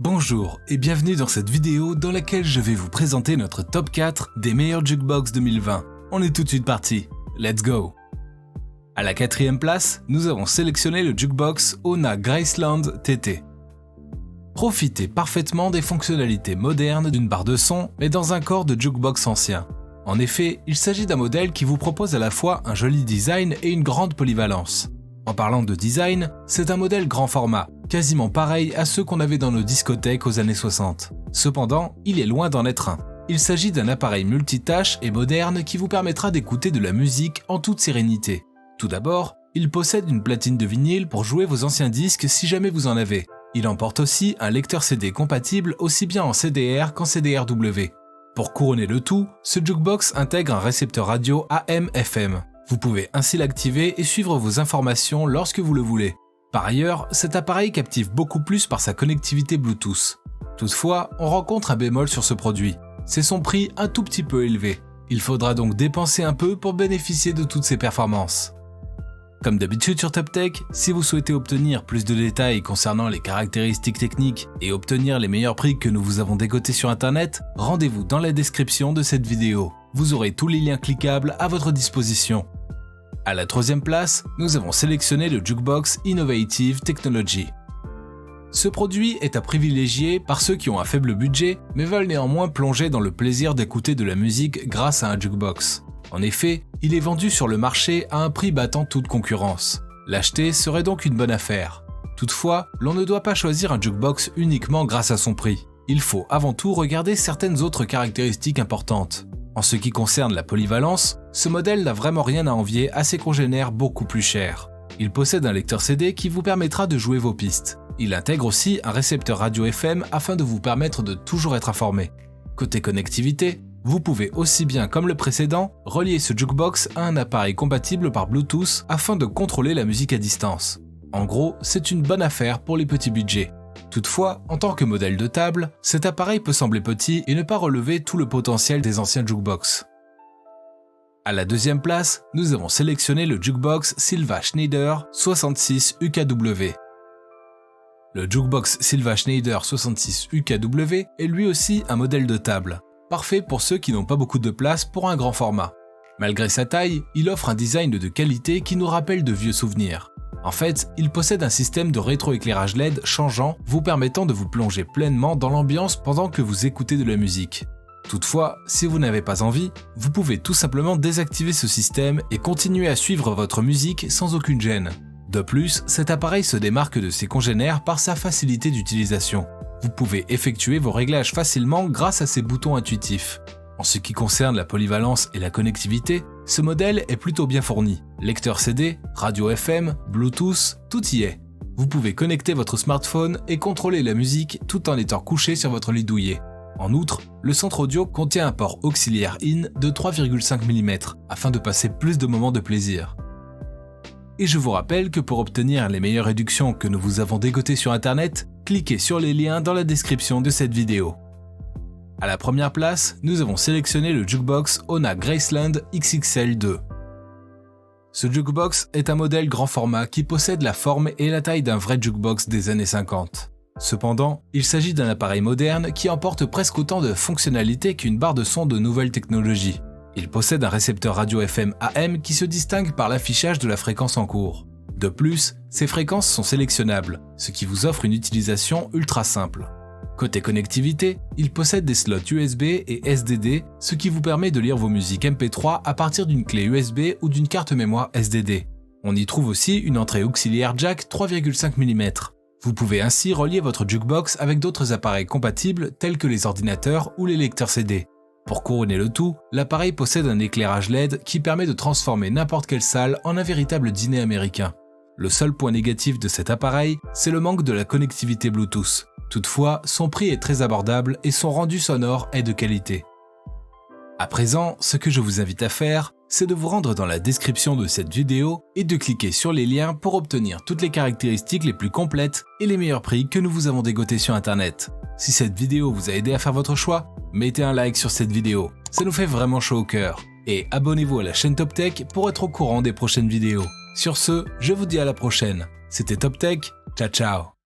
Bonjour et bienvenue dans cette vidéo dans laquelle je vais vous présenter notre top 4 des meilleurs jukebox 2020. On est tout de suite parti, let's go! À la quatrième place, nous avons sélectionné le jukebox Ona Graceland TT. Profitez parfaitement des fonctionnalités modernes d'une barre de son, mais dans un corps de jukebox ancien. En effet, il s'agit d'un modèle qui vous propose à la fois un joli design et une grande polyvalence. En parlant de design, c'est un modèle grand format, quasiment pareil à ceux qu'on avait dans nos discothèques aux années 60. Cependant, il est loin d'en être un. Il s'agit d'un appareil multitâche et moderne qui vous permettra d'écouter de la musique en toute sérénité. Tout d'abord, il possède une platine de vinyle pour jouer vos anciens disques si jamais vous en avez. Il emporte aussi un lecteur CD compatible aussi bien en CDR qu'en CDR-W. Pour couronner le tout, ce jukebox intègre un récepteur radio AM/FM. Vous pouvez ainsi l'activer et suivre vos informations lorsque vous le voulez. Par ailleurs, cet appareil captive beaucoup plus par sa connectivité Bluetooth. Toutefois, on rencontre un bémol sur ce produit. C'est son prix un tout petit peu élevé. Il faudra donc dépenser un peu pour bénéficier de toutes ces performances. Comme d'habitude sur TopTech, si vous souhaitez obtenir plus de détails concernant les caractéristiques techniques et obtenir les meilleurs prix que nous vous avons dégotés sur internet, rendez-vous dans la description de cette vidéo. Vous aurez tous les liens cliquables à votre disposition. À la troisième place, nous avons sélectionné le Jukebox Innovative Technology. Ce produit est à privilégier par ceux qui ont un faible budget, mais veulent néanmoins plonger dans le plaisir d'écouter de la musique grâce à un jukebox. En effet, il est vendu sur le marché à un prix battant toute concurrence. L'acheter serait donc une bonne affaire. Toutefois, l'on ne doit pas choisir un jukebox uniquement grâce à son prix. Il faut avant tout regarder certaines autres caractéristiques importantes. En ce qui concerne la polyvalence, ce modèle n'a vraiment rien à envier à ses congénères beaucoup plus chers. Il possède un lecteur CD qui vous permettra de jouer vos pistes. Il intègre aussi un récepteur radio FM afin de vous permettre de toujours être informé. Côté connectivité, vous pouvez aussi bien comme le précédent, relier ce jukebox à un appareil compatible par Bluetooth afin de contrôler la musique à distance. En gros, c'est une bonne affaire pour les petits budgets. Toutefois, en tant que modèle de table, cet appareil peut sembler petit et ne pas relever tout le potentiel des anciens jukebox. À la deuxième place, nous avons sélectionné le jukebox Silva Schneider 66 UKW. Le jukebox Silva Schneider 66 UKW est lui aussi un modèle de table, parfait pour ceux qui n'ont pas beaucoup de place pour un grand format. Malgré sa taille, il offre un design de qualité qui nous rappelle de vieux souvenirs. En fait, il possède un système de rétroéclairage LED changeant, vous permettant de vous plonger pleinement dans l'ambiance pendant que vous écoutez de la musique. Toutefois, si vous n'avez pas envie, vous pouvez tout simplement désactiver ce système et continuer à suivre votre musique sans aucune gêne. De plus, cet appareil se démarque de ses congénères par sa facilité d'utilisation. Vous pouvez effectuer vos réglages facilement grâce à ses boutons intuitifs. En ce qui concerne la polyvalence et la connectivité, ce modèle est plutôt bien fourni. Lecteur CD, radio FM, Bluetooth, tout y est. Vous pouvez connecter votre smartphone et contrôler la musique tout en étant couché sur votre lit douillet. En outre, le centre audio contient un port auxiliaire in de 3,5 mm afin de passer plus de moments de plaisir. Et je vous rappelle que pour obtenir les meilleures réductions que nous vous avons dégotées sur internet, cliquez sur les liens dans la description de cette vidéo. À la première place, nous avons sélectionné le jukebox Ona Graceland XXL2. Ce jukebox est un modèle grand format qui possède la forme et la taille d'un vrai jukebox des années 50. Cependant, il s'agit d'un appareil moderne qui emporte presque autant de fonctionnalités qu'une barre de son de nouvelle technologie. Il possède un récepteur radio FM AM qui se distingue par l'affichage de la fréquence en cours. De plus, ces fréquences sont sélectionnables, ce qui vous offre une utilisation ultra simple. Côté connectivité, il possède des slots USB et SDD, ce qui vous permet de lire vos musiques MP3 à partir d'une clé USB ou d'une carte mémoire SDD. On y trouve aussi une entrée auxiliaire jack 3,5 mm. Vous pouvez ainsi relier votre jukebox avec d'autres appareils compatibles tels que les ordinateurs ou les lecteurs CD. Pour couronner le tout, l'appareil possède un éclairage LED qui permet de transformer n'importe quelle salle en un véritable dîner américain. Le seul point négatif de cet appareil, c'est le manque de la connectivité Bluetooth. Toutefois, son prix est très abordable et son rendu sonore est de qualité. À présent, ce que je vous invite à faire, c'est de vous rendre dans la description de cette vidéo et de cliquer sur les liens pour obtenir toutes les caractéristiques les plus complètes et les meilleurs prix que nous vous avons dégotés sur internet. Si cette vidéo vous a aidé à faire votre choix, mettez un like sur cette vidéo, ça nous fait vraiment chaud au cœur. Et abonnez-vous à la chaîne TopTech pour être au courant des prochaines vidéos. Sur ce, je vous dis à la prochaine. C'était TopTech, ciao ciao.